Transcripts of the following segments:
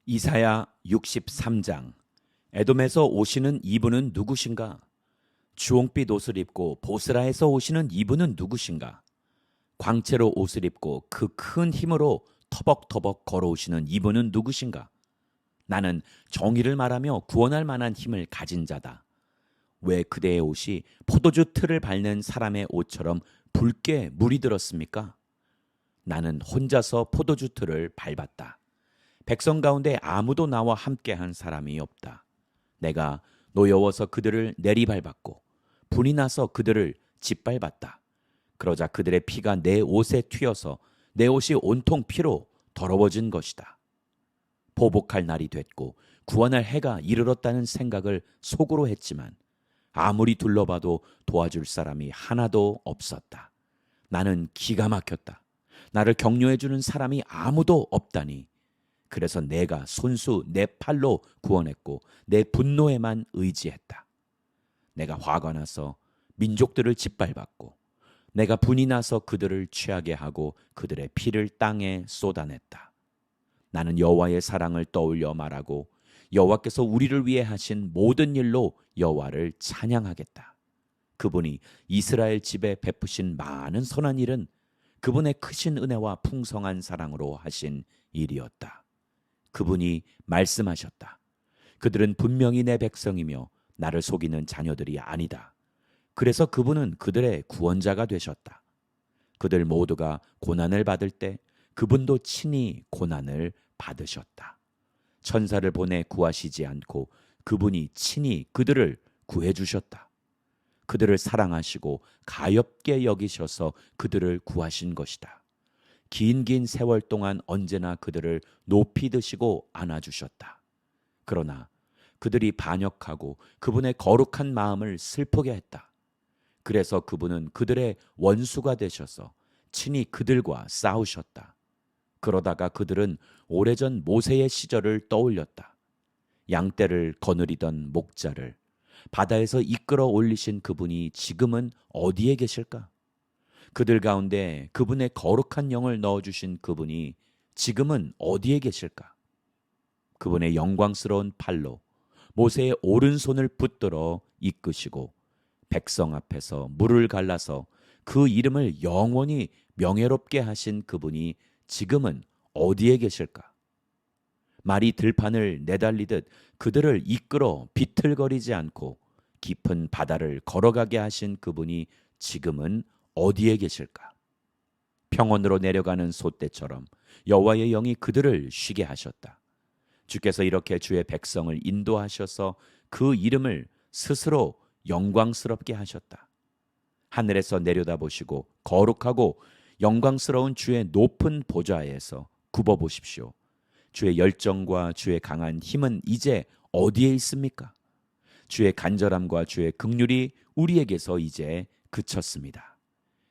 이사야 63장. 에돔에서 오시는 이분은 누구신가? 주홍빛 옷을 입고 보스라에서 오시는 이분은 누구신가? 광채로 옷을 입고 그 큰 힘으로 터벅터벅 걸어오시는 이분은 누구신가? 나는 정의를 말하며 구원할 만한 힘을 가진 자다. 왜 그대의 옷이 포도주 틀을 밟는 사람의 옷처럼 붉게 물이 들었습니까? 나는 혼자서 포도주 틀을 밟았다. 백성 가운데 아무도 나와 함께한 사람이 없다. 내가 노여워서 그들을 내리밟았고 분이 나서 그들을 짓밟았다. 그러자 그들의 피가 내 옷에 튀어서 내 옷이 온통 피로 더러워진 것이다. 보복할 날이 됐고 구원할 해가 이르렀다는 생각을 속으로 했지만 아무리 둘러봐도 도와줄 사람이 하나도 없었다. 나는 기가 막혔다. 나를 격려해주는 사람이 아무도 없다니. 그래서 내가 손수 내 팔로 구원했고 내 분노에만 의지했다. 내가 화가 나서 민족들을 짓밟았고 내가 분이 나서 그들을 취하게 하고 그들의 피를 땅에 쏟아냈다. 나는 여호와의 사랑을 떠올려 말하고 여호와께서 우리를 위해 하신 모든 일로 여호와를 찬양하겠다. 그분이 이스라엘 집에 베푸신 많은 선한 일은 그분의 크신 은혜와 풍성한 사랑으로 하신 일이었다. 그분이 말씀하셨다. 그들은 분명히 내 백성이며 나를 속이는 자녀들이 아니다. 그래서 그분은 그들의 구원자가 되셨다. 그들 모두가 고난을 받을 때 그분도 친히 고난을 받으셨다. 천사를 보내 구하시지 않고 그분이 친히 그들을 구해주셨다. 그들을 사랑하시고 가엾게 여기셔서 그들을 구하신 것이다. 긴 세월 동안 언제나 그들을 높이 드시고 안아주셨다. 그러나 그들이 반역하고 그분의 거룩한 마음을 슬프게 했다. 그래서 그분은 그들의 원수가 되셔서 친히 그들과 싸우셨다. 그러다가 그들은 오래전 모세의 시절을 떠올렸다. 양떼를 거느리던 목자를 바다에서 이끌어 올리신 그분이 지금은 어디에 계실까? 그들 가운데 그분의 거룩한 영을 넣어주신 그분이 지금은 어디에 계실까? 그분의 영광스러운 팔로 모세의 오른손을 붙들어 이끄시고 백성 앞에서 물을 갈라서 그 이름을 영원히 명예롭게 하신 그분이 지금은 어디에 계실까? 말이 들판을 내달리듯 그들을 이끌어 비틀거리지 않고 깊은 바다를 걸어가게 하신 그분이 지금은 어디에 계실까? 평원으로 내려가는 솥대처럼 여호와의 영이 그들을 쉬게 하셨다. 주께서 이렇게 주의 백성을 인도하셔서 그 이름을 스스로 영광스럽게 하셨다. 하늘에서 내려다보시고 거룩하고 영광스러운 주의 높은 보좌에서 굽어보십시오. 주의 열정과 주의 강한 힘은 이제 어디에 있습니까? 주의 간절함과 주의 긍휼이 우리에게서 이제 그쳤습니다.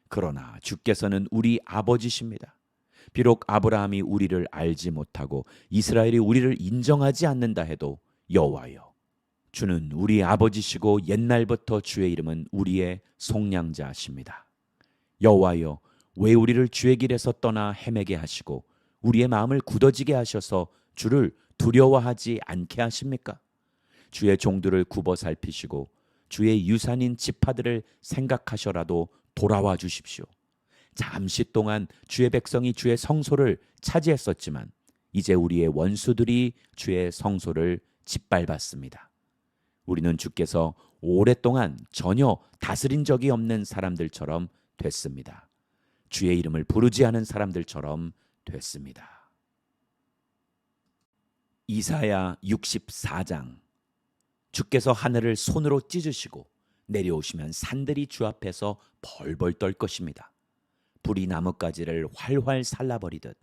그러나 주께서는 우리 아버지십니다. 비록 아브라함이 우리를 알지 못하고 이스라엘이 우리를 인정하지 않는다 해도 여호와여, 주는 우리 아버지시고 옛날부터 주의 이름은 우리의 속량자십니다. 여호와여, 왜 우리를 주의 길에서 떠나 헤매게 하시고 우리의 마음을 굳어지게 하셔서 주를 두려워하지 않게 하십니까? 주의 종들을 굽어 살피시고 주의 유산인 지파들을 생각하셔라도 돌아와 주십시오. 잠시 동안 주의 백성이 주의 성소를 차지했었지만 이제 우리의 원수들이 주의 성소를 짓밟았습니다. 우리는 주께서 오랫동안 전혀 다스린 적이 없는 사람들처럼 됐습니다. 주의 이름을 부르지 않은 사람들처럼 됐습니다. 이사야 64장. 주께서 하늘을 손으로 찢으시고 내려오시면 산들이 주 앞에서 벌벌 떨 것입니다. 불이 나뭇가지를 활활 살라버리듯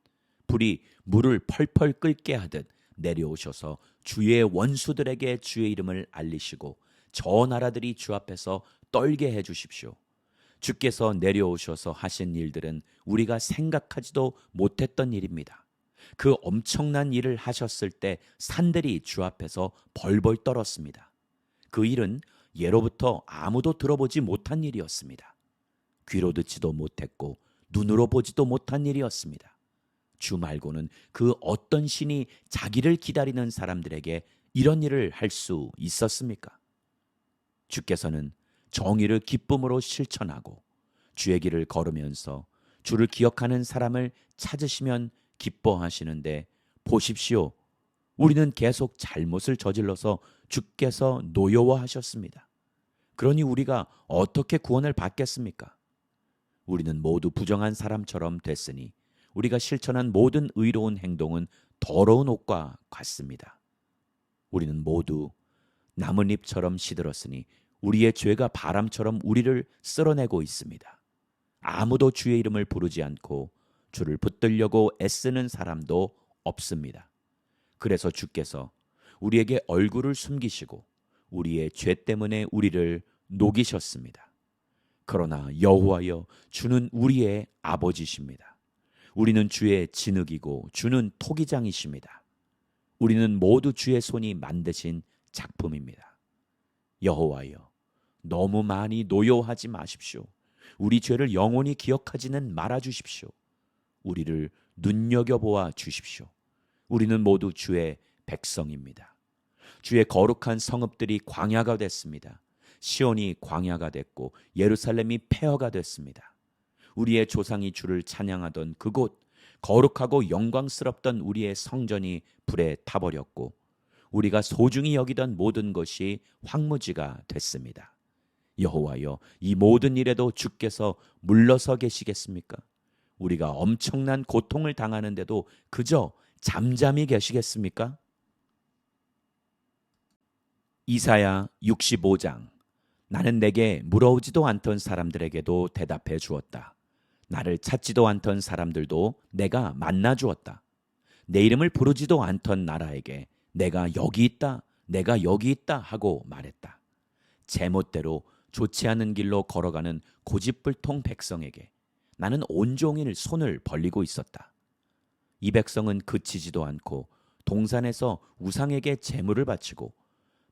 불이 물을 펄펄 끓게 하듯 내려오셔서 주의 원수들에게 주의 이름을 알리시고 저 나라들이 주 앞에서 떨게 해 주십시오. 주께서 내려오셔서 하신 일들은 우리가 생각하지도 못했던 일입니다. 그 엄청난 일을 하셨을 때 산들이 주 앞에서 벌벌 떨었습니다. 그 일은 예로부터 아무도 들어보지 못한 일이었습니다. 귀로 듣지도 못했고 눈으로 보지도 못한 일이었습니다. 주 말고는 그 어떤 신이 자기를 기다리는 사람들에게 이런 일을 할 수 있었습니까? 주께서는 정의를 기쁨으로 실천하고 주의 길을 걸으면서 주를 기억하는 사람을 찾으시면 기뻐하시는데, 보십시오. 우리는 계속 잘못을 저질러서 주께서 노여워하셨습니다. 그러니 우리가 어떻게 구원을 받겠습니까? 우리는 모두 부정한 사람처럼 됐으니 우리가 실천한 모든 의로운 행동은 더러운 옷과 같습니다. 우리는 모두 나뭇잎처럼 시들었으니 우리의 죄가 바람처럼 우리를 쓸어내고 있습니다. 아무도 주의 이름을 부르지 않고 주를 붙들려고 애쓰는 사람도 없습니다. 그래서 주께서 우리에게 얼굴을 숨기시고 우리의 죄 때문에 우리를 녹이셨습니다. 그러나 여호와여, 주는 우리의 아버지십니다. 우리는 주의 진흙이고 주는 토기장이십니다. 우리는 모두 주의 손이 만드신 작품입니다. 여호와여, 너무 많이 노여워하지 마십시오. 우리 죄를 영원히 기억하지는 말아 주십시오. 우리를 눈여겨보아 주십시오. 우리는 모두 주의 백성입니다. 주의 거룩한 성읍들이 광야가 됐습니다. 시온이 광야가 됐고 예루살렘이 폐허가 됐습니다. 우리의 조상이 주를 찬양하던 그곳, 거룩하고 영광스럽던 우리의 성전이 불에 타버렸고 우리가 소중히 여기던 모든 것이 황무지가 됐습니다. 여호와여, 이 모든 일에도 주께서 물러서 계시겠습니까? 우리가 엄청난 고통을 당하는데도 그저 잠잠히 계시겠습니까? 이사야 65장. 나는 내게 물어오지도 않던 사람들에게도 대답해 주었다. 나를 찾지도 않던 사람들도 내가 만나 주었다. 내 이름을 부르지도 않던 나라에게 내가 여기 있다, 내가 여기 있다 하고 말했다. 제멋대로 좋지 않은 길로 걸어가는 고집불통 백성에게 나는 온종일 손을 벌리고 있었다. 이 백성은 그치지도 않고 동산에서 우상에게 제물을 바치고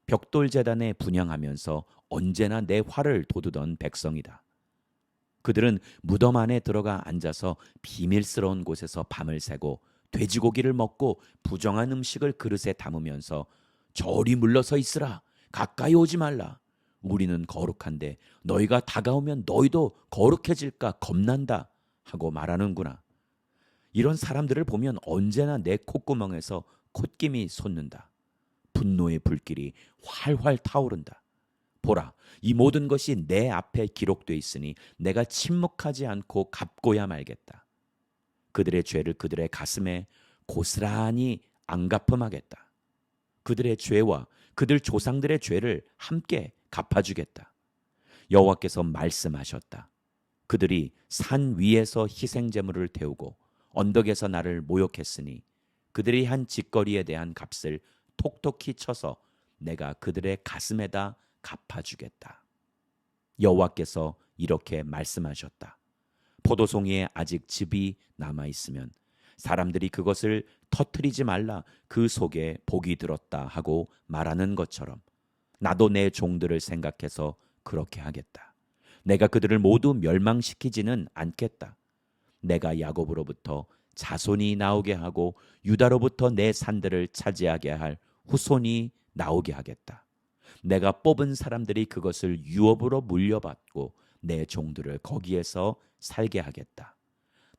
벽돌 제단에 분향하면서 언제나 내 화를 돋우던 백성이다. 그들은 무덤 안에 들어가 앉아서 비밀스러운 곳에서 밤을 새고 돼지고기를 먹고 부정한 음식을 그릇에 담으면서 저리 물러서 있으라, 가까이 오지 말라, 우리는 거룩한데 너희가 다가오면 너희도 거룩해질까 겁난다 하고 말하는구나. 이런 사람들을 보면 언제나 내 콧구멍에서 콧김이 솟는다. 분노의 불길이 활활 타오른다. 보라, 이 모든 것이 내 앞에 기록되어 있으니 내가 침묵하지 않고 갚고야 말겠다. 그들의 죄를 그들의 가슴에 고스란히 앙가품하겠다. 그들의 죄와 그들 조상들의 죄를 함께 갚아주겠다. 여호와께서 말씀하셨다. 그들이 산 위에서 희생제물을 태우고 언덕에서 나를 모욕했으니 그들이 한 짓거리에 대한 값을 톡톡히 쳐서 내가 그들의 가슴에다 갚아주겠다. 여호와께서 이렇게 말씀하셨다. 포도송이에 아직 즙이 남아있으면 사람들이 그것을 터뜨리지 말라, 그 속에 복이 들었다 하고 말하는 것처럼 나도 내 종들을 생각해서 그렇게 하겠다. 내가 그들을 모두 멸망시키지는 않겠다. 내가 야곱으로부터 자손이 나오게 하고 유다로부터 내 산들을 차지하게 할 후손이 나오게 하겠다. 내가 뽑은 사람들이 그것을 유업으로 물려받고 내 종들을 거기에서 살게 하겠다.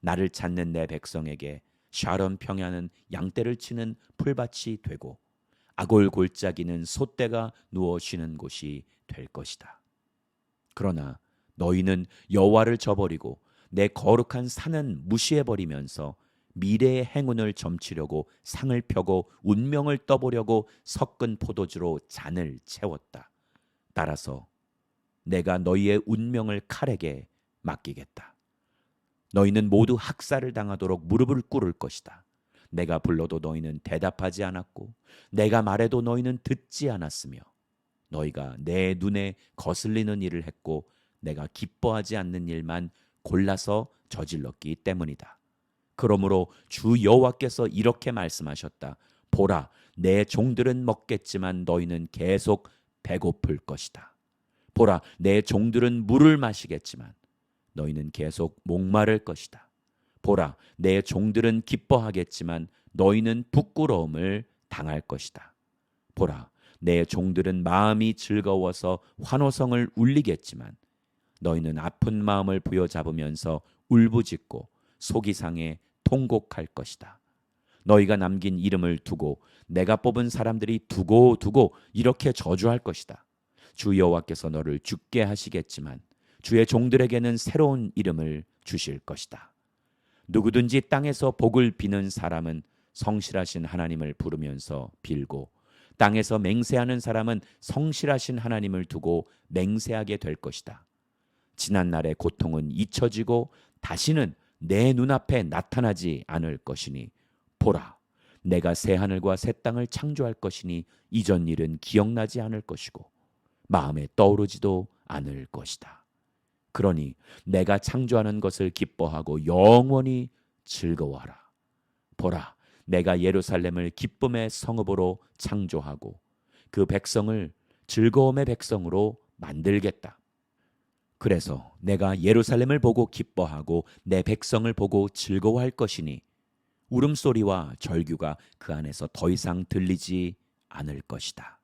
나를 찾는 내 백성에게 샤론 평야는 양떼를 치는 풀밭이 되고 아골 골짜기는 솥대가 누워 쉬는 곳이 될 것이다. 그러나 너희는 여호와를 저버리고 내 거룩한 산은 무시해버리면서 미래의 행운을 점치려고 상을 펴고 운명을 떠보려고 섞은 포도주로 잔을 채웠다. 따라서 내가 너희의 운명을 칼에게 맡기겠다. 너희는 모두 학살을 당하도록 무릎을 꿇을 것이다. 내가 불러도 너희는 대답하지 않았고 내가 말해도 너희는 듣지 않았으며 너희가 내 눈에 거슬리는 일을 했고 내가 기뻐하지 않는 일만 골라서 저질렀기 때문이다. 그러므로 주 여호와께서 이렇게 말씀하셨다. 보라, 내 종들은 먹겠지만 너희는 계속 배고플 것이다. 보라, 내 종들은 물을 마시겠지만 너희는 계속 목마를 것이다. 보라, 내 종들은 기뻐하겠지만 너희는 부끄러움을 당할 것이다. 보라, 내 종들은 마음이 즐거워서 환호성을 울리겠지만 너희는 아픈 마음을 부여잡으면서 울부짖고 속이 상해 통곡할 것이다. 너희가 남긴 이름을 두고 내가 뽑은 사람들이 두고 이렇게 저주할 것이다. 주 여호와께서 너를 죽게 하시겠지만 주의 종들에게는 새로운 이름을 주실 것이다. 누구든지 땅에서 복을 비는 사람은 성실하신 하나님을 부르면서 빌고 땅에서 맹세하는 사람은 성실하신 하나님을 두고 맹세하게 될 것이다. 지난 날의 고통은 잊혀지고 다시는 내 눈앞에 나타나지 않을 것이니 보라, 내가 새 하늘과 새 땅을 창조할 것이니 이전 일은 기억나지 않을 것이고 마음에 떠오르지도 않을 것이다. 그러니 내가 창조하는 것을 기뻐하고 영원히 즐거워하라. 보라, 내가 예루살렘을 기쁨의 성읍으로 창조하고 그 백성을 즐거움의 백성으로 만들겠다. 그래서 내가 예루살렘을 보고 기뻐하고 내 백성을 보고 즐거워할 것이니 울음소리와 절규가 그 안에서 더 이상 들리지 않을 것이다.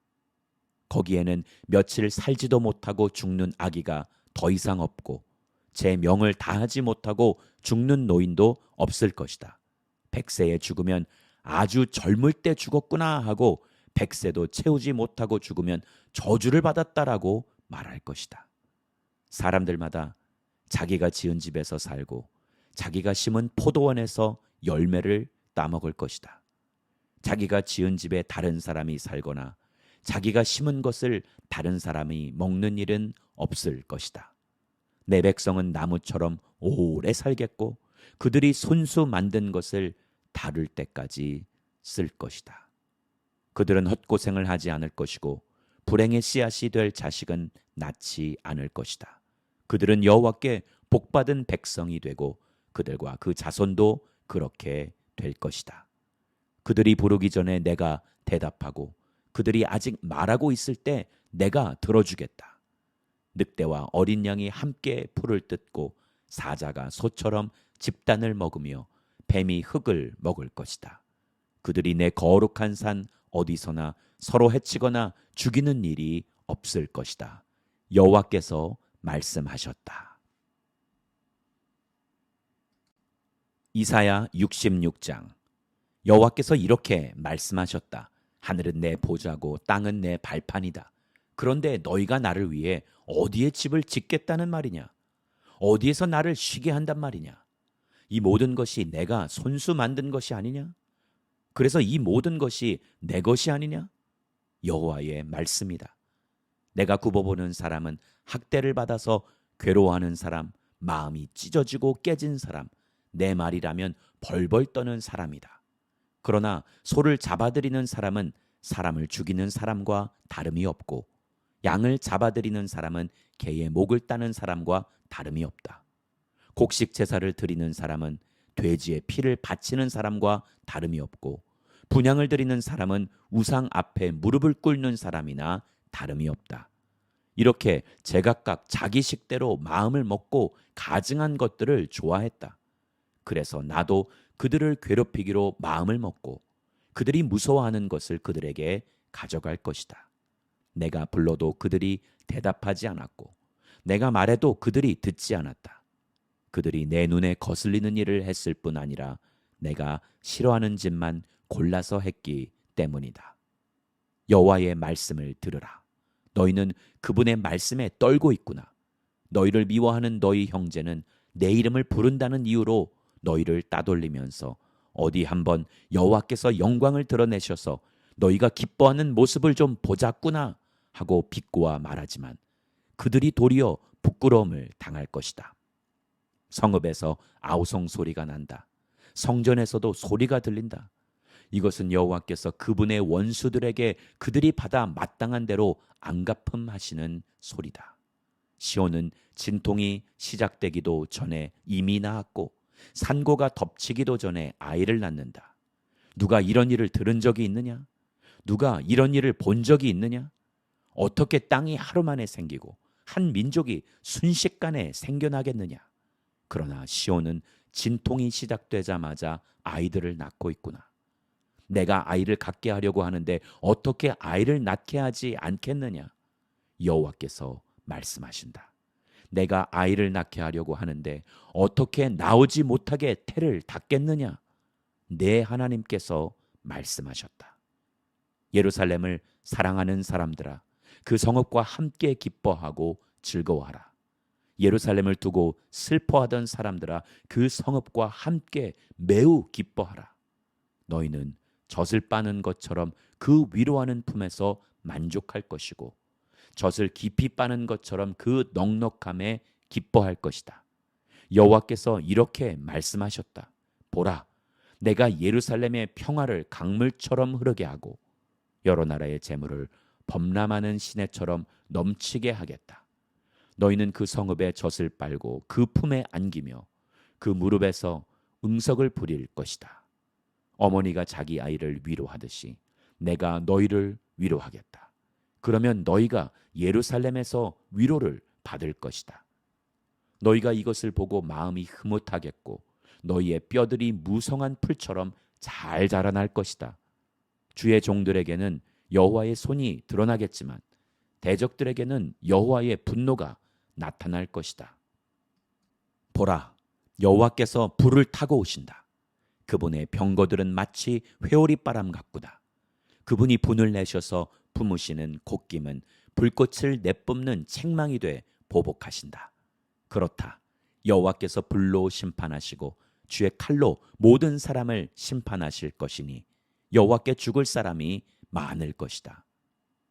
거기에는 며칠 살지도 못하고 죽는 아기가 더 이상 없고 제 명을 다하지 못하고 죽는 노인도 없을 것이다. 100세에 죽으면 아주 젊을 때 죽었구나 하고 100세도 채우지 못하고 죽으면 저주를 받았다라고 말할 것이다. 사람들마다 자기가 지은 집에서 살고 자기가 심은 포도원에서 열매를 따먹을 것이다. 자기가 지은 집에 다른 사람이 살거나 자기가 심은 것을 다른 사람이 먹는 일은 없을 것이다. 내 백성은 나무처럼 오래 살겠고 그들이 손수 만든 것을 다룰 때까지 쓸 것이다. 그들은 헛고생을 하지 않을 것이고 불행의 씨앗이 될 자식은 낳지 않을 것이다. 그들은 여호와께 복받은 백성이 되고 그들과 그 자손도 그렇게 될 것이다. 그들이 부르기 전에 내가 대답하고 그들이 아직 말하고 있을 때 내가 들어주겠다. 늑대와 어린 양이 함께 풀을 뜯고 사자가 소처럼 집단을 먹으며 뱀이 흙을 먹을 것이다. 그들이 내 거룩한 산 어디서나 서로 해치거나 죽이는 일이 없을 것이다. 여호와께서 말씀하셨다. 이사야 66장. 여호와께서 이렇게 말씀하셨다. 하늘은 내 보좌고 땅은 내 발판이다. 그런데 너희가 나를 위해 어디에 집을 짓겠다는 말이냐? 어디에서 나를 쉬게 한단 말이냐? 이 모든 것이 내가 손수 만든 것이 아니냐? 그래서 이 모든 것이 내 것이 아니냐? 여호와의 말씀이다. 내가 굽어보는 사람은 학대를 받아서 괴로워하는 사람, 마음이 찢어지고 깨진 사람, 내 말이라면 벌벌 떠는 사람이다. 그러나 소를 잡아들이는 사람은 사람을 죽이는 사람과 다름이 없고 양을 잡아들이는 사람은 개의 목을 따는 사람과 다름이 없다. 곡식 제사를 드리는 사람은 돼지의 피를 바치는 사람과 다름이 없고 분향을 드리는 사람은 우상 앞에 무릎을 꿇는 사람이나 다름이 없다. 이렇게 제각각 자기 식대로 마음을 먹고 가증한 것들을 좋아했다. 그래서 나도 그들을 괴롭히기로 마음을 먹고 그들이 무서워하는 것을 그들에게 가져갈 것이다. 내가 불러도 그들이 대답하지 않았고 내가 말해도 그들이 듣지 않았다. 그들이 내 눈에 거슬리는 일을 했을 뿐 아니라 내가 싫어하는 짓만 골라서 했기 때문이다. 여호와의 말씀을 들으라. 너희는 그분의 말씀에 떨고 있구나. 너희를 미워하는 너희 형제는 내 이름을 부른다는 이유로 너희를 따돌리면서 어디 한번 여호와께서 영광을 드러내셔서 너희가 기뻐하는 모습을 좀 보자꾸나 하고 비꼬아 말하지만 그들이 도리어 부끄러움을 당할 것이다. 성읍에서 아우성 소리가 난다. 성전에서도 소리가 들린다. 이것은 여호와께서 그분의 원수들에게 그들이 받아 마땅한 대로 안갚음하시는 소리다. 시온은 진통이 시작되기도 전에 이미 나았고 산고가 덮치기도 전에 아이를 낳는다. 누가 이런 일을 들은 적이 있느냐? 누가 이런 일을 본 적이 있느냐? 어떻게 땅이 하루 만에 생기고 한 민족이 순식간에 생겨나겠느냐? 그러나 시온은 진통이 시작되자마자 아이들을 낳고 있구나. 내가 아이를 갖게 하려고 하는데 어떻게 아이를 낳게 하지 않겠느냐? 여호와께서 말씀하신다. 내가 아이를 낳게 하려고 하는데 어떻게 나오지 못하게 태를 닫겠느냐? 내 하나님께서 말씀하셨다. 예루살렘을 사랑하는 사람들아, 그 성읍과 함께 기뻐하고 즐거워하라. 예루살렘을 두고 슬퍼하던 사람들아, 그 성읍과 함께 매우 기뻐하라. 너희는 젖을 빠는 것처럼 그 위로하는 품에서 만족할 것이고 젖을 깊이 빠는 것처럼 그 넉넉함에 기뻐할 것이다. 여호와께서 이렇게 말씀하셨다. 보라, 내가 예루살렘의 평화를 강물처럼 흐르게 하고 여러 나라의 재물을 범람하는 시내처럼 넘치게 하겠다. 너희는 그 성읍에 젖을 빨고 그 품에 안기며 그 무릎에서 응석을 부릴 것이다. 어머니가 자기 아이를 위로하듯이 내가 너희를 위로하겠다. 그러면 너희가 예루살렘에서 위로를 받을 것이다. 너희가 이것을 보고 마음이 흐뭇하겠고 너희의 뼈들이 무성한 풀처럼 잘 자라날 것이다. 주의 종들에게는 여호와의 손이 드러나겠지만 대적들에게는 여호와의 분노가 나타날 것이다. 보라, 여호와께서 불을 타고 오신다. 그분의 병거들은 마치 회오리바람 같구나. 그분이 분을 내셔서 품으시는 곶김은 불꽃을 내뿜는 책망이 돼 보복하신다. 그렇다. 여호와께서 불로 심판하시고 주의 칼로 모든 사람을 심판하실 것이니 여호와께 죽을 사람이 많을 것이다.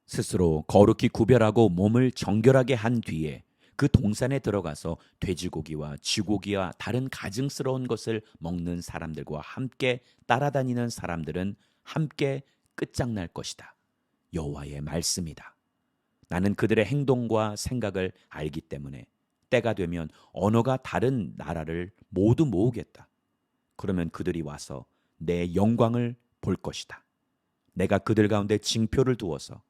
스스로 거룩히 구별하고 몸을 정결하게 한 뒤에 그 동산에 들어가서 돼지고기와 쥐고기와 다른 가증스러운 것을 먹는 사람들과 함께 따라다니는 사람들은 함께 끝장날 것이다. 여호와의 말씀이다. 나는 그들의 행동과 생각을 알기 때문에 때가 되면 언어가 다른 나라를 모두 모으겠다. 그러면 그들이 와서 내 영광을 볼 것이다. 내가 그들 가운데 징표를 두어서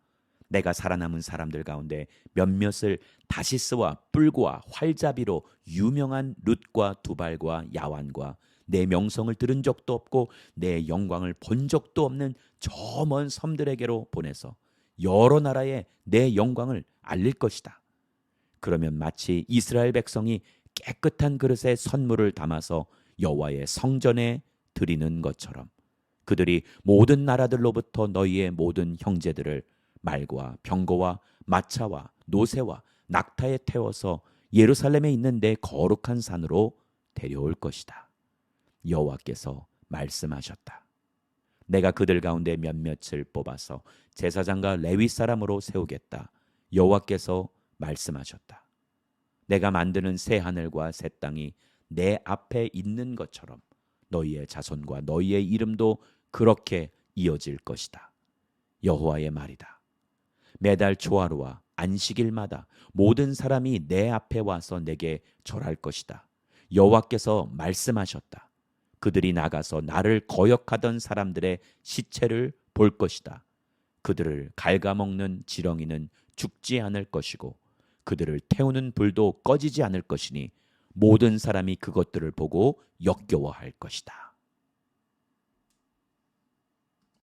내가 살아남은 사람들 가운데 몇몇을 다시스와 뿔과 활자비로 유명한 룻과 두발과 야완과 내 명성을 들은 적도 없고 내 영광을 본 적도 없는 저 먼 섬들에게로 보내서 여러 나라에 내 영광을 알릴 것이다. 그러면 마치 이스라엘 백성이 깨끗한 그릇에 선물을 담아서 여호와의 성전에 드리는 것처럼 그들이 모든 나라들로부터 너희의 모든 형제들을 말과 병거와 마차와 노새와 낙타에 태워서 예루살렘에 있는 내 거룩한 산으로 데려올 것이다. 여호와께서 말씀하셨다. 내가 그들 가운데 몇몇을 뽑아서 제사장과 레위 사람으로 세우겠다. 여호와께서 말씀하셨다. 내가 만드는 새 하늘과 새 땅이 내 앞에 있는 것처럼 너희의 자손과 너희의 이름도 그렇게 이어질 것이다. 여호와의 말이다. 매달 초하루와 안식일마다 모든 사람이 내 앞에 와서 내게 절할 것이다. 여호와께서 말씀하셨다. 그들이 나가서 나를 거역하던 사람들의 시체를 볼 것이다. 그들을 갉아먹는 지렁이는 죽지 않을 것이고 그들을 태우는 불도 꺼지지 않을 것이니 모든 사람이 그것들을 보고 역겨워할 것이다.